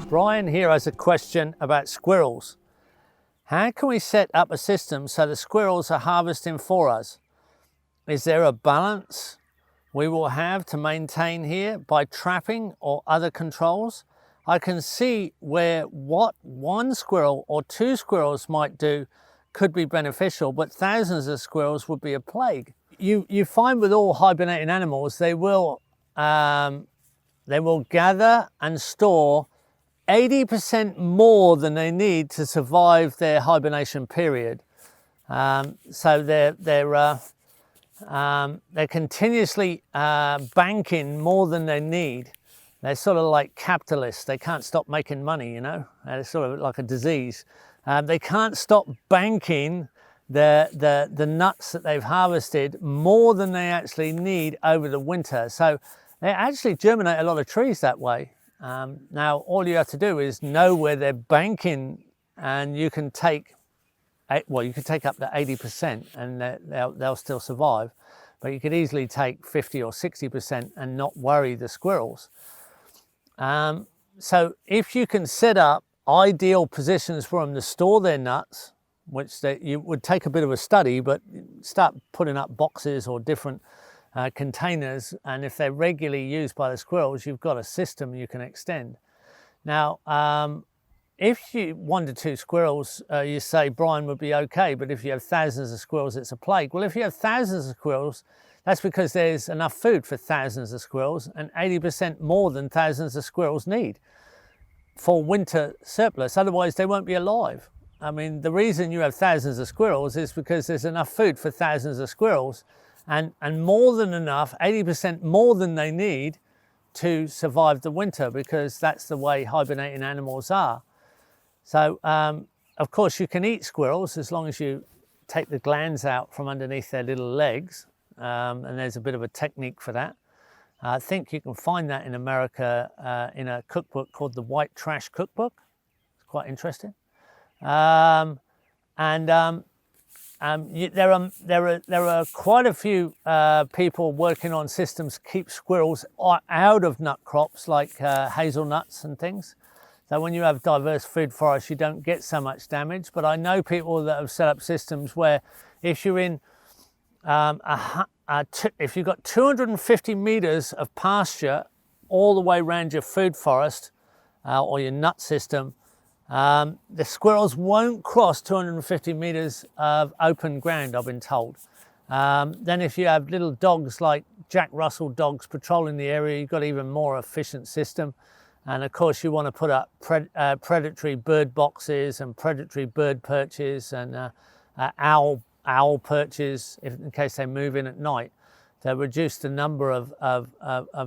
Brian here has a question about squirrels. How can we set up a system so the squirrels are harvesting for us? Is there a balance we will have to maintain here by trapping or other controls? I can see where what one squirrel or two squirrels might do could be beneficial, but thousands of squirrels would be a plague. You find with all hibernating animals, they will gather and store 80% more than they need to survive their hibernation period. So they're continuously banking more than they need. They're sort of like capitalists. They can't stop making money, you know. It's sort of like a disease. They can't stop banking the nuts that they've harvested more than they actually need over the winter. So they actually germinate a lot of trees that way. Now, all you have to do is know where they're banking, and you can take, well, you can take up to 80% and they'll still survive. But you could easily take 50 or 60% and not worry the squirrels. So if you can set up ideal positions for them to store their nuts, which you would take a bit of a study, but start putting up boxes or different containers, and if they're regularly used by the squirrels, you've got a system you can extend. Now, if you 1 to 2 squirrels, you say Brian would be okay, but if you have thousands of squirrels, it's a plague. Well, if you have thousands of squirrels, that's because there's enough food for thousands of squirrels, and 80% more than thousands of squirrels need for winter surplus. Otherwise, they won't be alive. I mean, the reason you have thousands of squirrels is because there's enough food for thousands of squirrels, and more than enough, 80% more than they need to survive the winter, because that's the way hibernating animals are. So, of course, you can eat squirrels as long as you take the glands out from underneath their little legs, and there's a bit of a technique for that. I think you can find that in America in a cookbook called the White Trash Cookbook. It's quite interesting. There are quite a few people working on systems to keep squirrels out of nut crops like hazelnuts and things. So when you have diverse food forests, you don't get so much damage. But I know people that have set up systems where if you're in, if you've got 250 meters of pasture all the way around your food forest or your nut system, the squirrels won't cross 250 meters of open ground, I've been told. Then if you have little dogs like Jack Russell dogs patrolling the area, you've got even more efficient system. And of course you want to put up predatory bird boxes and predatory bird perches and owl perches in case they move in at night to reduce the number of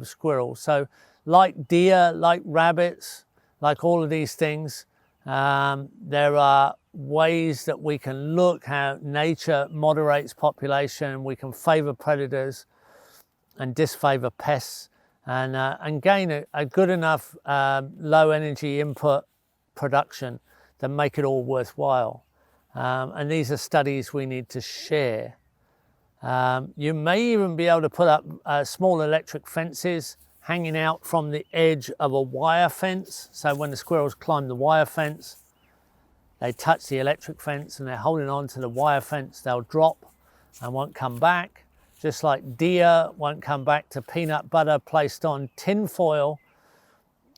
squirrels. So like deer, like rabbits, like all of these things, there are ways that we can look how nature moderates population. We can favor predators and disfavor pests, and gain a good enough low energy input production to make it all worthwhile. And these are studies we need to share. You may even be able to put up small electric fences hanging out from the edge of a wire fence. So when the squirrels climb the wire fence, they touch the electric fence and they're holding on to the wire fence, they'll drop and won't come back. Just like deer won't come back to peanut butter placed on tin foil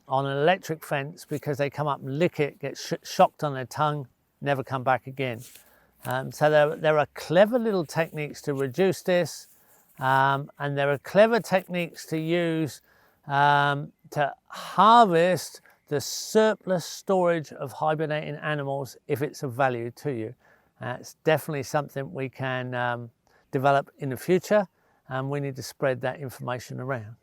on an electric fence, because they come up and lick it, get shocked on their tongue, never come back again. So there are clever little techniques to reduce this, and there are clever techniques to use to harvest the surplus storage of hibernating animals if it's of value to you. It's definitely something we can develop in the future, and we need to spread that information around.